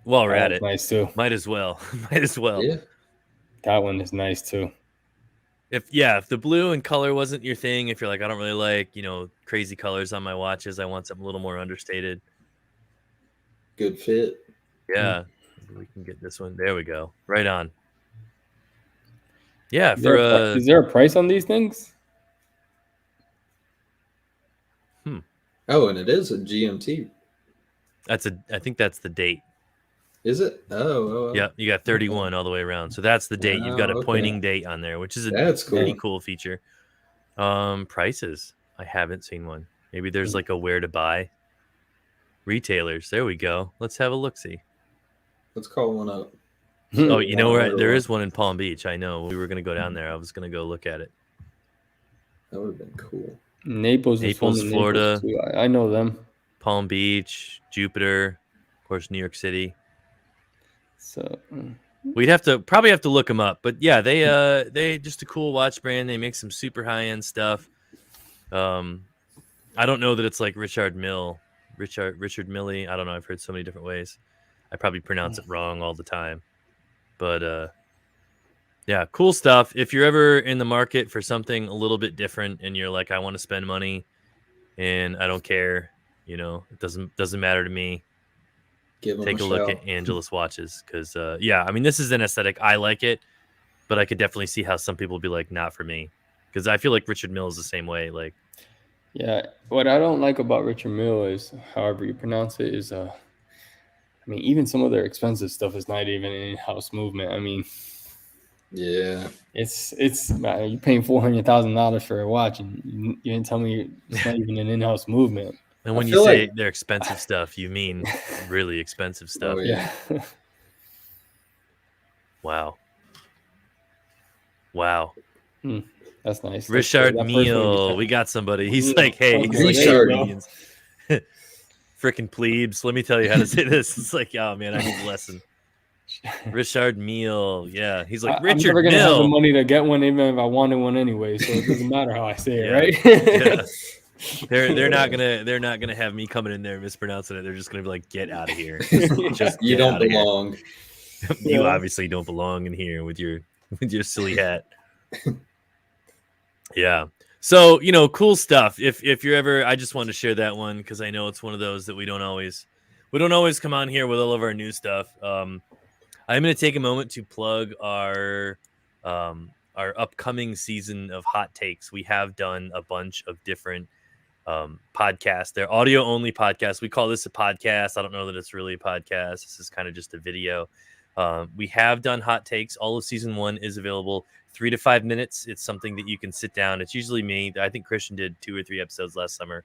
While we're at it, nice too. Might as well. Yeah. That one is nice too. If the blue and color wasn't your thing, if you're like, I don't really like, crazy colors on my watches, I want something a little more understated. Good fit. Yeah. Maybe we can get this one. There we go. Right on. Yeah. Is there a price on these things? Oh, and it is a GMT. I think that's the date. Is it? Oh. Yeah, you got 31 all the way around. So that's the date. You've got a pointing date on there, which is that's cool. Pretty cool feature. Prices. I haven't seen one. Maybe there's like a where to buy. Retailers. There we go. Let's have a look-see. Let's call one up. Oh, you know where? There is one in Palm Beach. I know. We were going to go down there. I was going to go look at it. That would have been cool. Naples, Florida. Naples I know them. Palm Beach, Jupiter, of course, New York City. So we'd probably have to look them up, but yeah, they just a cool watch brand. They make some super high end stuff. I don't know that it's like Richard Mille. I don't know. I've heard so many different ways. I probably pronounce it wrong all the time, but yeah, cool stuff. If you're ever in the market for something a little bit different, and you're like, I want to spend money, and I don't care, it doesn't matter to me. Take a look at Angelus watches because, I mean, this is an aesthetic. I like it, but I could definitely see how some people would be like, not for me, because I feel like Richard Mille is the same way. Like, yeah, what I don't like about Richard Mille is, however you pronounce it, is I mean, even some of their expensive stuff is not even an in-house movement. I mean, yeah, it's you're paying $400,000 for a watch, and you didn't tell me it's not even an in-house movement. And when you say they're expensive stuff, you mean really expensive stuff. Oh, yeah. Wow. That's nice. Richard Mille. We got somebody. He's like, hey, Richard. Freaking plebes. Let me tell you how to say this. It's like, oh man, I need a lesson. Richard Mille. Yeah. He's like, Richard I'm never gonna Mille. have the money to get one even if I wanted one anyway. So it doesn't matter how I say it, right? Yeah. They're not gonna have me coming in there mispronouncing it. They're just gonna be like, get out of here. You don't belong. You obviously don't belong in here with your silly hat. Yeah. So, cool stuff. If you're ever, I just wanted to share that one because I know it's one of those that we don't always come on here with all of our new stuff. I'm going to take a moment to plug our upcoming season of hot takes. We have done a bunch of different podcasts. They're audio only podcasts. We call this a podcast. I don't know that it's really a podcast. This is kind of just a video. We have done hot takes. All of season 1 is available 3 to 5 minutes. It's something that you can sit down. It's usually me. I think Christian did 2 or 3 episodes last summer.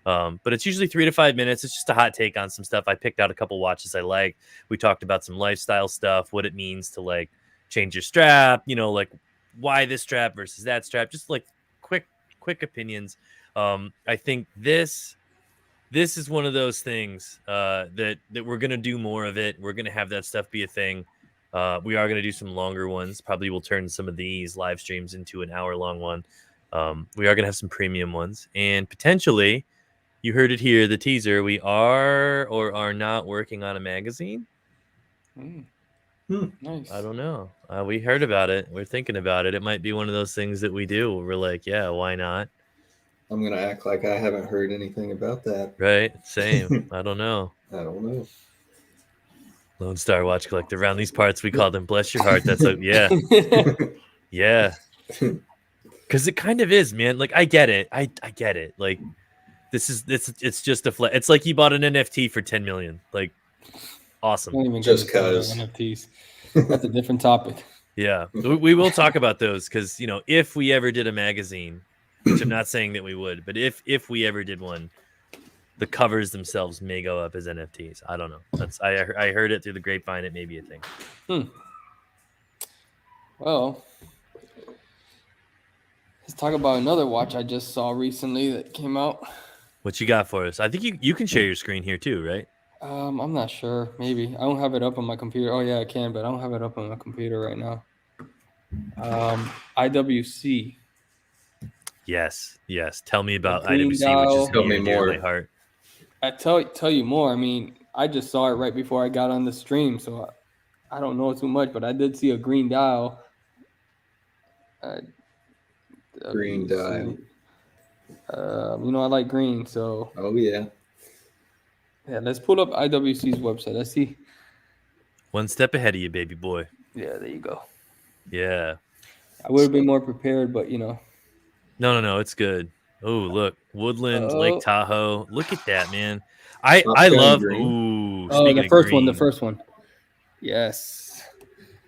But it's usually 3 to 5 minutes. It's just a hot take on some stuff. I picked out a couple watches I like. We talked about some lifestyle stuff, what it means to like change your strap, like why this strap versus that strap, just like quick opinions. I think this is one of those things that we're going to do more of it. We're going to have that stuff be a thing. We are going to do some longer ones. Probably we'll turn some of these live streams into an hour-long one. We are going to have some premium ones. And potentially, you heard it here, the teaser, we are or are not working on a magazine. Nice. I don't know. We heard about it. We're thinking about it. It might be one of those things that we do. We're like, yeah, why not? I'm going to act like I haven't heard anything about that. Right? Same. I don't know. Lone Star Watch Collector. Around these parts, we call them bless your heart. That's yeah. Because it kind of is, man. Like I get it. I get it. Like it's just a it's like you bought an NFT for 10 million. Like awesome. Don't even Just get into cause. NFTs. That's a different topic. Yeah, we will talk about those because if we ever did a magazine, which I'm not saying that we would, but if we ever did one, the covers themselves may go up as NFTs. I don't know. I heard it through the grapevine. It may be a thing. Well, let's talk about another watch I just saw recently that came out. What you got for us? I think you can share your screen here too, right? I'm not sure. Maybe I don't have it up on my computer. Oh yeah, I can, but I don't have it up on my computer right now. IWC. Yes. Tell me about green IWC, dial. which is Tell me near and dear to more. my heart. I tell you more. I mean, I just saw it right before I got on the stream, so I don't know too much, but I did see a green dial. Green dial. I like green, so Oh yeah. yeah. Let's pull up IWC's website. Let's see. One step ahead of you, baby boy. Yeah, there you go. Yeah. I would have been more prepared, but No, it's good. Oh, look, Woodland, Oh. Lake Tahoe. Look at that, man. I Top Gun love. green. Ooh, Oh, speaking the of first one. The green, first one. Yes.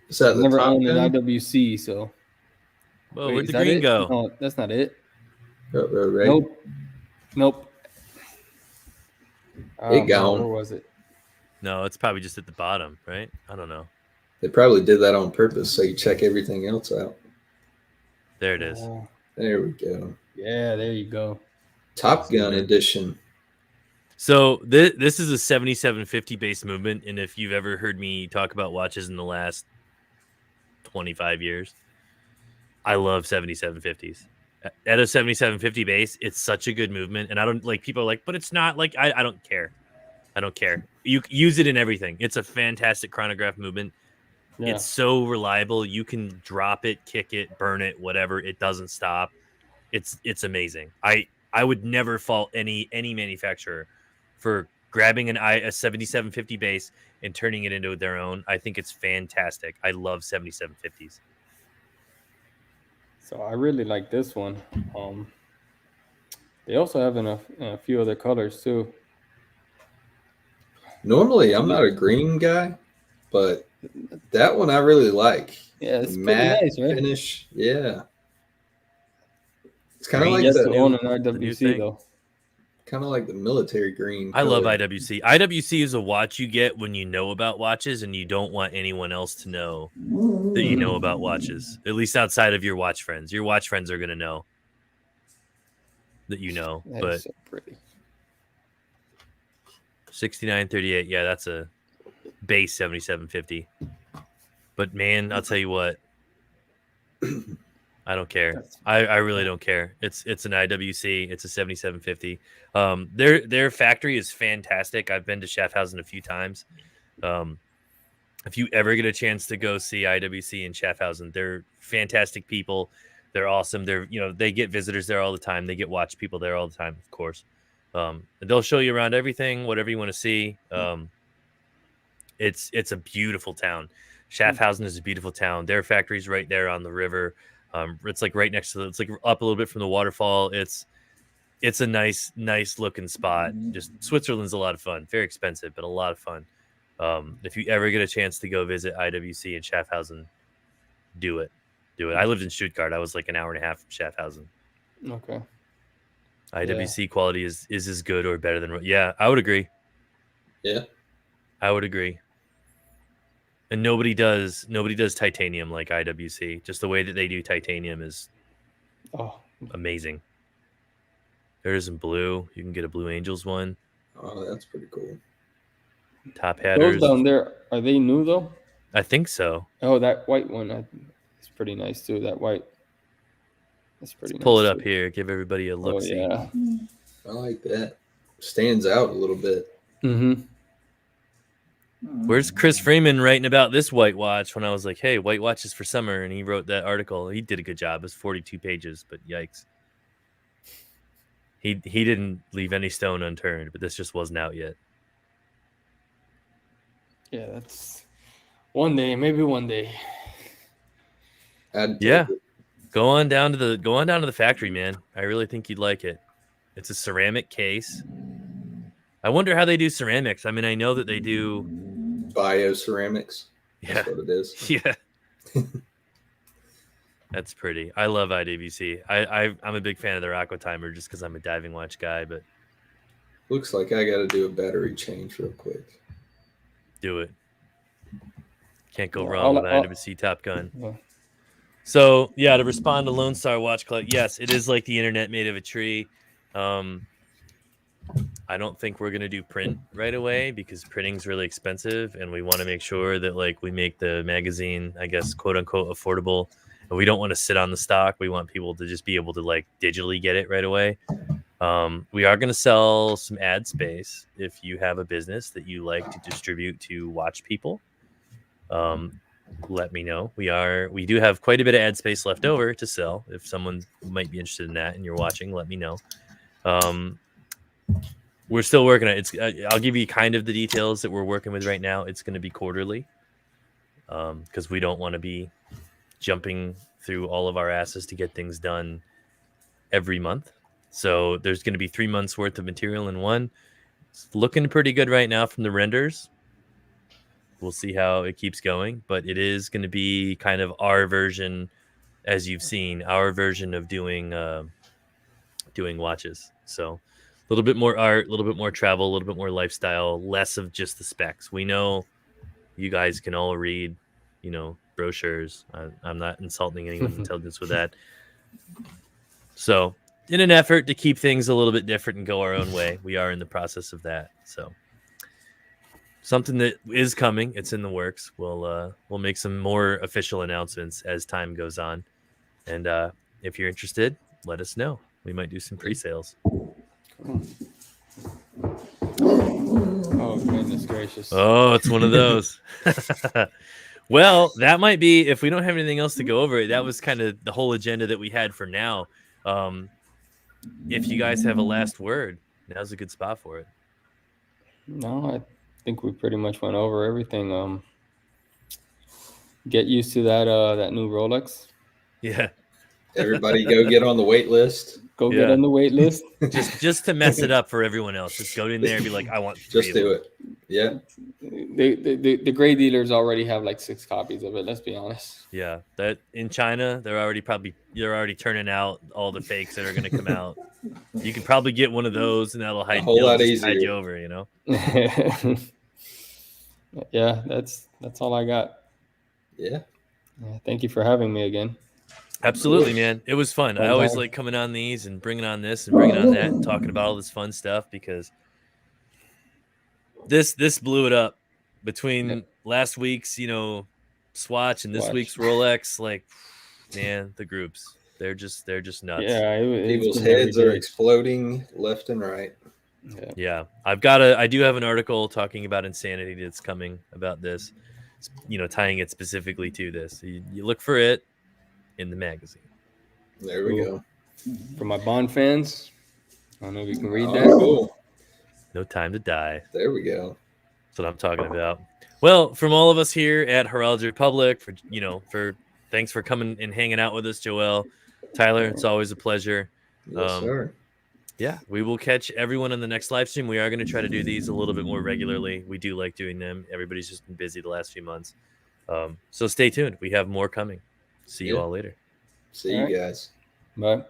Is that the Never Top owned an Gun? IWC, so. Whoa, Wait, where'd is the that green it? go? No, that's not it. Right. Nope. It gone. Where was it? No, it's probably just at the bottom, right? I don't know. They probably did that on purpose so you check everything else out. There it is. There we go. Yeah, there you go. Top Gun edition. So this is a 7750 base movement, and if you've ever heard me talk about watches in the last 25 years, I love 7750s. At a 7750 base, it's such a good movement, and I don't like people are like, but it's not like I don't care. I don't care. You use it in everything. It's a fantastic chronograph movement. Yeah. It's so reliable. You can drop it, kick it, burn it, whatever. It doesn't stop. It's amazing. I would never fault any manufacturer for grabbing a 7750 base and turning it into their own. I think it's fantastic. I love 7750s. So I really like this one. They also have in a few other colors too. Normally, I'm not a green guy, but that one I really like. Yeah, it's pretty matte nice, right? finish. Yeah. It's kind of Green like Yes, is to the own an the new IWC thing. though. kind of like the military green. I love color. IWC. IWC is a watch you get when you know about watches and you don't want anyone else to know that you know about watches. At least outside of your watch friends. Your watch friends are going to know that you know. That But is so pretty. 6938, yeah, that's a base 7750. But man, I'll tell you what. I don't care. I really don't care. It's an IWC. It's a 7750. Their factory is fantastic. I've been to Schaffhausen a few times. If you ever get a chance to go see IWC in Schaffhausen, they're fantastic people. They're awesome. They get visitors there all the time. They get watch people there all the time, of course. And they'll show you around everything, whatever you want to see. It's a beautiful town. Schaffhausen is a beautiful town. Their factory's right there on the river. It's like right next to it's like up a little bit from the waterfall. It's a nice looking spot. Just Switzerland's a lot of fun. Very expensive, but a lot of fun. If you ever get a chance to go visit IWC in Schaffhausen, do it. I lived in Stuttgart. I was like an hour and a half from Schaffhausen. Okay. IWC quality is as good or better than. Yeah, I would agree. Yeah. I would agree. And nobody does titanium like IWC. Just the way that they do titanium is amazing. There is in blue. You can get a Blue Angels one. Oh, that's pretty cool. Top hatters. Those down there, are they new though? I think so. Oh, that white one is pretty nice too. That white. That's pretty nice. Pull it up too. here. Give everybody a look. Oh, yeah. I like that. Stands out a little bit. Mm-hmm. Where's Chris Freeman writing about this white watch when I was like, hey, white watches for summer? And he wrote that article. He did a good job. It's 42 pages, but yikes. He didn't leave any stone unturned, but this just wasn't out yet. Yeah, that's maybe one day. I'd take Yeah. it. Go on down to the factory, man. I really think you'd like it. It's a ceramic case. I wonder how they do ceramics. I mean, I know that they do Bioceramics. Yeah. That's what it is. Yeah. That's pretty. I love IWC. I'm a big fan of their Aqua Timer just because I'm a diving watch guy, but Looks like I got to do a battery change real quick. do it. Can't go Yeah, wrong with IWC Top Gun. Yeah. So yeah, to respond to Lone Star Watch Club, yes, it is like the internet made of a tree. I don't think we're gonna do print right away because printing's really expensive, and we want to make sure that like we make the magazine, I guess, quote unquote, affordable. And we don't want to sit on the stock. We want people to just be able to like digitally get it right away. We are gonna sell some ad space if you have a business that you like to distribute to watch people. Let me know. We do have quite a bit of ad space left over to sell. If someone might be interested in that and you're watching, let me know. We're still working on it. I'll give you kind of the details that we're working with right now. It's going to be quarterly because we don't want to be jumping through all of our asses to get things done every month. So there's going to be 3 months worth of material in one. It's looking pretty good right now from the renders. We'll see how it keeps going, but it is going to be kind of our version, as you've seen, our version of doing watches. So a little bit more art, a little bit more travel, a little bit more lifestyle, less of just the specs. We know you guys can all read, brochures. I'm not insulting anyone's intelligence with that. So in an effort to keep things a little bit different and go our own way, we are in the process of that. So something that is coming. It's in the works. We'll make some more official announcements as time goes on. And if you're interested, let us know. We might do some pre-sales. Oh, goodness gracious. Oh, it's one of those. Well, that might be, if we don't have anything else to go over, that was kind of the whole agenda that we had for now. If you guys have a last word, now's a good spot for it. No, I think we pretty much went over everything. Get used to that new Rolex. Yeah. Everybody go get on the wait list. Go get on the wait list. just to mess it up for everyone else. Just go in there and be like, I want 3 Just of do them. it. Yeah. The gray dealers already have like 6 copies of it. Let's be honest. Yeah, that in China, they're already turning out all the fakes that are going to come out. You can probably get one of those, and that'll A whole lot hide easier. you over. Yeah, that's all I got. Yeah. Thank you for having me again. Absolutely, man. It was fun. I always like coming on these and bringing on this and bringing on that and talking about all this fun stuff because this blew it up between last week's, Swatch and this week's Rolex. Like, man, the groups, they're just nuts. Yeah, People's heads are exploding left and right. Yeah. I do have an article talking about insanity that's coming about this, tying it specifically to this. You look for it in the magazine. There we go. For my Bond fans, I don't know if you can read that. Cool. No Time to Die. There we go. That's what I'm talking about. Well, from all of us here at Heraldry Republic, for thanks for coming and hanging out with us, Joel, Tyler. It's always a pleasure. Yes, sir. Yeah, we will catch everyone on the next live stream. We are going to try to do these a little bit more regularly. We do like doing them. Everybody's just been busy the last few months. So stay tuned. We have more coming. See you all later. See you guys. Bye.